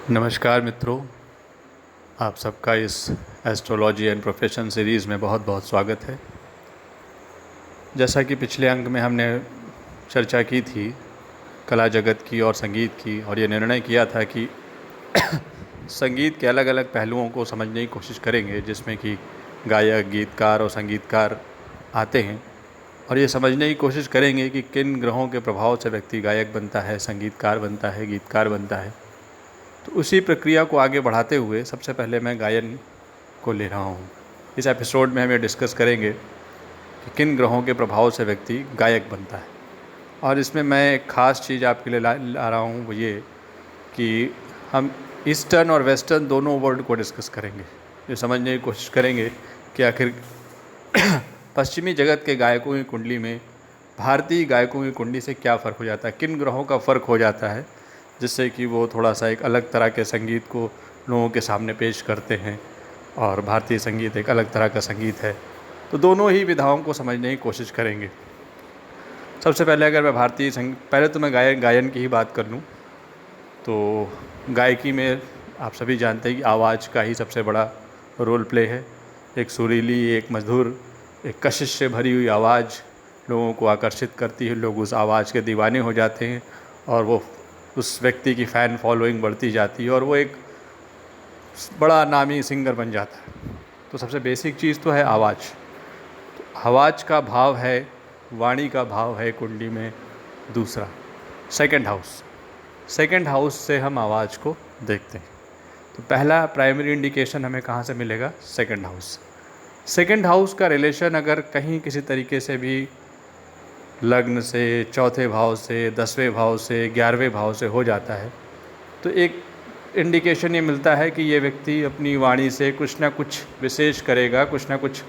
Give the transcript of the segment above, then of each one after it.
नमस्कार मित्रों, आप सबका इस एस्ट्रोलॉजी एंड प्रोफेशन सीरीज़ में बहुत बहुत स्वागत है। जैसा कि पिछले अंक में हमने चर्चा की थी कला जगत की और संगीत की, और ये निर्णय किया था कि संगीत के अलग अलग पहलुओं को समझने की कोशिश करेंगे, जिसमें कि गायक, गीतकार और संगीतकार आते हैं, और ये समझने की कोशिश करेंगे कि किन ग्रहों के प्रभाव से व्यक्ति गायक बनता है, संगीतकार बनता है, गीतकार बनता है। तो उसी प्रक्रिया को आगे बढ़ाते हुए सबसे पहले मैं गायन को ले रहा हूँ। इस एपिसोड में हम ये डिस्कस करेंगे कि किन ग्रहों के प्रभाव से व्यक्ति गायक बनता है, और इसमें मैं एक ख़ास चीज़ आपके लिए ला रहा हूँ, वो ये कि हम ईस्टर्न और वेस्टर्न दोनों वर्ल्ड को डिस्कस करेंगे। ये समझने की कोशिश करेंगे कि आखिर पश्चिमी जगत के गायकों की कुंडली में भारतीय गायकों की कुंडली से क्या फ़र्क हो जाता है, किन ग्रहों का फ़र्क हो जाता है, जिससे कि वो थोड़ा सा एक अलग तरह के संगीत को लोगों के सामने पेश करते हैं, और भारतीय संगीत एक अलग तरह का संगीत है। तो दोनों ही विधाओं को समझने की कोशिश करेंगे। सबसे पहले अगर मैं भारतीय संगीत, पहले तो मैं गायन की ही बात कर लूँ, तो गायकी में आप सभी जानते हैं कि आवाज़ का ही सबसे बड़ा रोल प्ले है। एक सुरीली, एक मधुर, एक कशिश से भरी हुई आवाज़ लोगों को आकर्षित करती है। लोग उस आवाज़ के दीवाने हो जाते हैं, और वो उस व्यक्ति की फ़ैन फॉलोइंग बढ़ती जाती है, और वो एक बड़ा नामी सिंगर बन जाता है। तो सबसे बेसिक चीज़ तो है आवाज़। तो आवाज़ का भाव है, वाणी का भाव है कुंडली में दूसरा, सेकंड हाउस से हम आवाज़ को देखते हैं। तो पहला प्राइमरी इंडिकेशन हमें कहाँ से मिलेगा? सेकंड हाउस का रिलेशन अगर कहीं किसी तरीके से भी लग्न से, चौथे भाव से, 10वें भाव से, 11वें भाव से हो जाता है, तो एक इंडिकेशन ये मिलता है कि ये व्यक्ति अपनी वाणी से कुछ ना कुछ विशेष करेगा, कुछ ना कुछ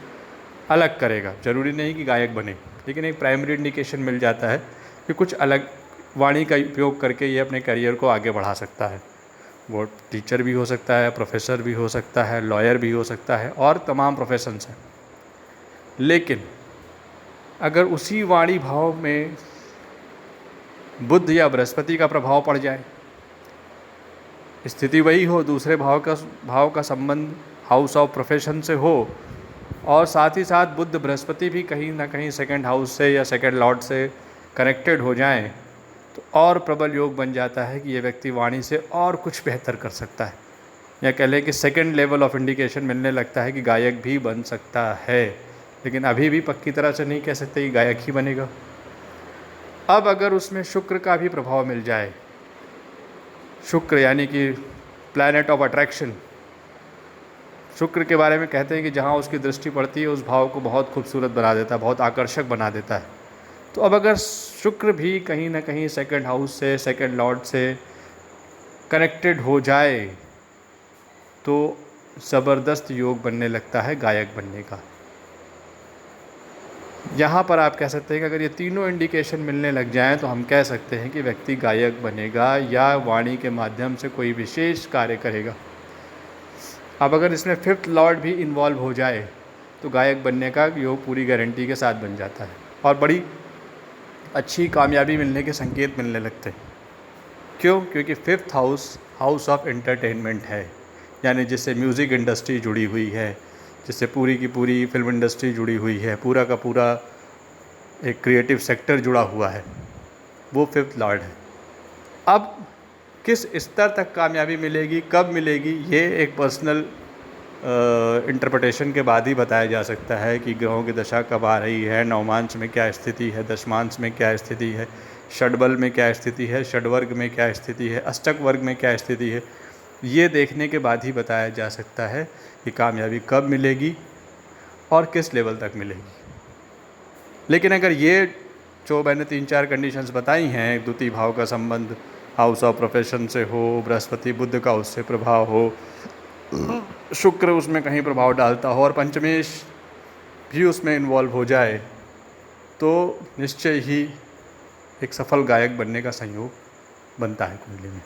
अलग करेगा। ज़रूरी नहीं कि गायक बने, लेकिन एक प्राइमरी इंडिकेशन मिल जाता है कि कुछ अलग वाणी का उपयोग करके ये अपने करियर को आगे बढ़ा सकता है। वो टीचर भी हो सकता है, प्रोफेसर भी हो सकता है, लॉयर भी हो सकता है, और तमाम प्रोफेशंस हैं। लेकिन अगर उसी वाणी भाव में बुध या बृहस्पति का प्रभाव पड़ जाए, स्थिति वही हो, दूसरे भाव का संबंध हाउस ऑफ प्रोफेशन से हो, और साथ ही साथ बुध बृहस्पति भी कहीं ना कहीं सेकंड हाउस से या सेकंड लॉर्ड से कनेक्टेड हो जाएं, तो और प्रबल योग बन जाता है कि ये व्यक्ति वाणी से और कुछ बेहतर कर सकता है, या कह लें कि सेकंड लेवल ऑफ इंडिकेशन मिलने लगता है कि गायक भी बन सकता है। लेकिन अभी भी पक्की तरह से नहीं कह सकते कि गायक ही बनेगा। अब अगर उसमें शुक्र का भी प्रभाव मिल जाए, शुक्र यानी कि प्लैनेट ऑफ अट्रैक्शन, शुक्र के बारे में कहते हैं कि जहाँ उसकी दृष्टि पड़ती है उस भाव को बहुत खूबसूरत बना देता है, बहुत आकर्षक बना देता है। तो अब अगर शुक्र भी कहीं ना कहीं सेकंड हाउस से, सेकंड लॉर्ड से कनेक्टेड हो जाए, तो ज़बरदस्त योग बनने लगता है गायक बनने का। यहाँ पर आप कह सकते हैं कि अगर ये तीनों इंडिकेशन मिलने लग जाएं, तो हम कह सकते हैं कि व्यक्ति गायक बनेगा या वाणी के माध्यम से कोई विशेष कार्य करेगा। अब अगर इसमें फिफ्थ लॉर्ड भी इन्वॉल्व हो जाए, तो गायक बनने का योग पूरी गारंटी के साथ बन जाता है, और बड़ी अच्छी कामयाबी मिलने के संकेत मिलने लगते हैं। क्यों? क्योंकि फिफ्थ हाउस ऑफ एंटरटेनमेंट है, यानी जिससे म्यूज़िक इंडस्ट्री जुड़ी हुई है, जिससे पूरी की पूरी फिल्म इंडस्ट्री जुड़ी हुई है, पूरा का पूरा एक क्रिएटिव सेक्टर जुड़ा हुआ है, वो फिफ्थ लॉर्ड है। अब किस स्तर तक कामयाबी मिलेगी, कब मिलेगी, ये एक पर्सनल इंटरप्रिटेशन के बाद ही बताया जा सकता है कि ग्रहों की दशा कब आ रही है, नवमांश में क्या स्थिति है, दशमांश में क्या स्थिति है, षडबल में क्या स्थिति है, षडवर्ग में क्या स्थिति है, अष्टक वर्ग में क्या स्थिति है। ये देखने के बाद ही बताया जा सकता है कि कामयाबी कब मिलेगी और किस लेवल तक मिलेगी। लेकिन अगर ये जो मैंने 3-4 कंडीशंस बताई हैं, द्वितीय भाव का संबंध हाउस ऑफ प्रोफेशन से हो, बृहस्पति बुध का उससे प्रभाव हो, शुक्र उसमें कहीं प्रभाव डालता हो, और पंचमेश भी उसमें इन्वॉल्व हो जाए, तो निश्चय ही एक सफल गायक बनने का संयोग बनता है कुंडली में।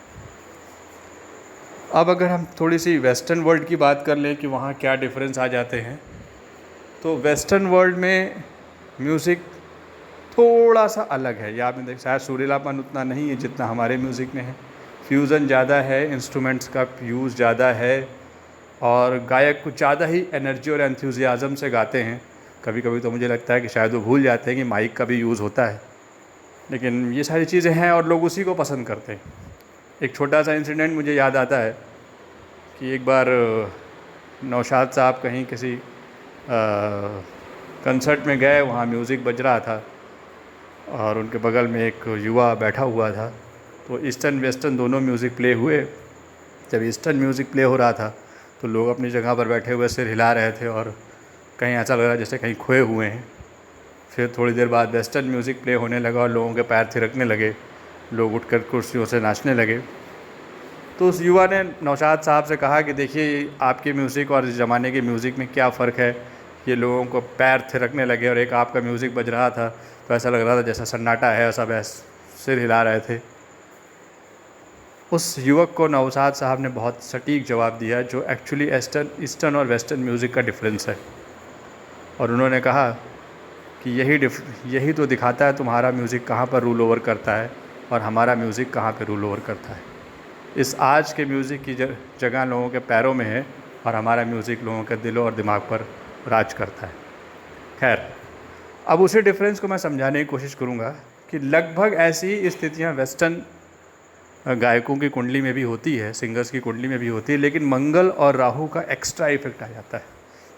अब अगर हम थोड़ी सी वेस्टर्न वर्ल्ड की बात कर लें कि वहाँ क्या डिफरेंस आ जाते हैं, तो वेस्टर्न वर्ल्ड में म्यूज़िक थोड़ा सा अलग है। या आपने देखा, शायद सुरीलापन उतना नहीं है जितना हमारे म्यूज़िक में है, फ्यूज़न ज़्यादा है, इंस्ट्रूमेंट्स का यूज़ ज़्यादा है और गायक कुछ ज़्यादा ही एनर्जी और एंथुसियाज़म से गाते हैं। कभी कभी तो मुझे लगता है कि शायद वो भूल जाते हैं कि माइक का भी यूज़ होता है, लेकिन ये सारी चीज़ें हैं और लोग उसी को पसंद करते हैं। एक छोटा सा इंसिडेंट मुझे याद आता है कि एक बार नौशाद साहब कहीं किसी कंसर्ट में गए, वहाँ म्यूज़िक बज रहा था और उनके बगल में एक युवा बैठा हुआ था। तो ईस्टर्न वेस्टर्न दोनों म्यूज़िक प्ले हुए। जब ईस्टर्न म्यूज़िक प्ले हो रहा था तो लोग अपनी जगह पर बैठे हुए सिर हिला रहे थे और कहीं ऐसा लग रहा जैसे कहीं खोए हुए हैं। फिर थोड़ी देर बाद वेस्टर्न म्यूज़िक प्ले होने लगा और लोगों के पैर थिरकने लगे, लोग उठकर कुर्सियों से नाचने लगे। तो उस युवा ने नौशाद साहब से कहा कि देखिए, आपके म्यूज़िक और इस ज़माने के म्यूज़िक में क्या फ़र्क है। ये लोगों को पैर थिरकने लगे और एक आपका म्यूज़िक बज रहा था तो ऐसा लग रहा था जैसा सन्नाटा है, सब सिर हिला रहे थे। उस युवक को नौशाद साहब ने बहुत सटीक जवाब दिया, जो एक्चुअली ईस्टर्न और वेस्टर्न म्यूज़िक का डिफरेंस है। और उन्होंने कहा कि यही तो दिखाता है तुम्हारा म्यूज़िक कहाँ पर रूल ओवर करता है और हमारा म्यूज़िक कहाँ पर रूल ओवर करता है। इस आज के म्यूज़िक की जगह लोगों के पैरों में है और हमारा म्यूज़िक लोगों के दिलों और दिमाग पर राज करता है। खैर, अब उसी डिफरेंस को मैं समझाने की कोशिश करूँगा कि लगभग ऐसी ही स्थितियाँ वेस्टर्न गायकों की कुंडली में भी होती है, सिंगर्स की कुंडली में भी होती है, लेकिन मंगल और राहु का एक्स्ट्रा इफेक्ट आ जाता है,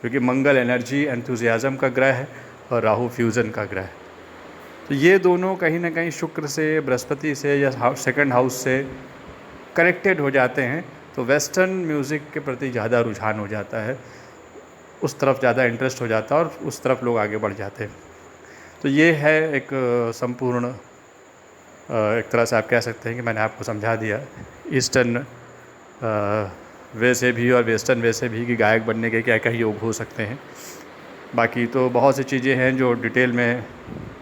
क्योंकि मंगल एनर्जी एंथुसियाज़म का ग्रह है और राहु फ्यूज़न का ग्रह है। तो ये दोनों कहीं ना कहीं शुक्र से, बृहस्पति से या सेकंड हाउस से कनेक्टेड हो जाते हैं, तो वेस्टर्न म्यूज़िक के प्रति ज़्यादा रुझान हो जाता है, उस तरफ ज़्यादा इंटरेस्ट हो जाता है और उस तरफ लोग आगे बढ़ जाते हैं। तो ये है एक संपूर्ण, एक तरह से आप कह सकते हैं कि मैंने आपको समझा दिया ईस्टर्न वे से भी और वेस्टर्न वे से भी कि गायक बनने के क्या क्या योग हो सकते हैं। बाकी तो बहुत सी चीज़ें हैं जो डिटेल में,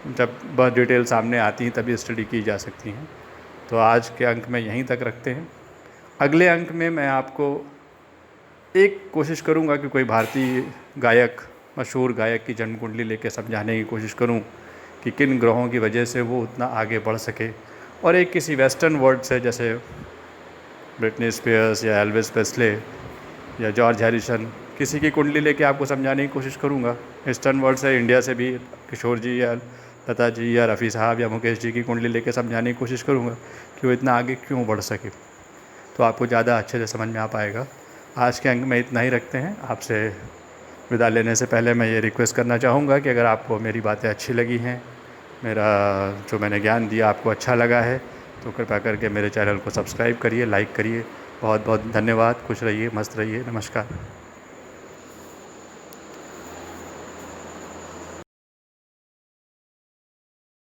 जब बहुत डिटेल सामने आती हैं तभी स्टडी की जा सकती हैं। तो आज के अंक में यहीं तक रखते हैं। अगले अंक में मैं आपको एक कोशिश करूंगा कि कोई भारतीय गायक, मशहूर गायक की जन्म कुंडली लेके समझाने की कोशिश करूं कि किन ग्रहों की वजह से वो उतना आगे बढ़ सके, और एक किसी वेस्टर्न वर्ल्ड से, जैसे ब्रिटनी स्पीयर्स या एल्विस प्रेस्ले या जॉर्ज हैरिसन, किसी की कुंडली लेके आपको समझाने की कोशिश करूंगा। ईस्टर्न वर्ल्ड से, इंडिया से भी किशोर जी या लता जी या रफ़ी साहब या मुकेश जी की कुंडली लेके समझाने की कोशिश करूंगा कि वो इतना आगे क्यों बढ़ सके, तो आपको ज़्यादा अच्छे से समझ में आ पाएगा। आज के अंक में इतना ही रखते हैं। आपसे विदा लेने से पहले मैं ये रिक्वेस्ट करना चाहूँगा कि अगर आपको मेरी बातें अच्छी लगी हैं, मेरा जो मैंने ज्ञान दिया आपको अच्छा लगा है, तो कृपया करके मेरे चैनल को सब्सक्राइब करिए, लाइक करिए। बहुत बहुत धन्यवाद। खुश रहिए, मस्त रहिए। नमस्कार।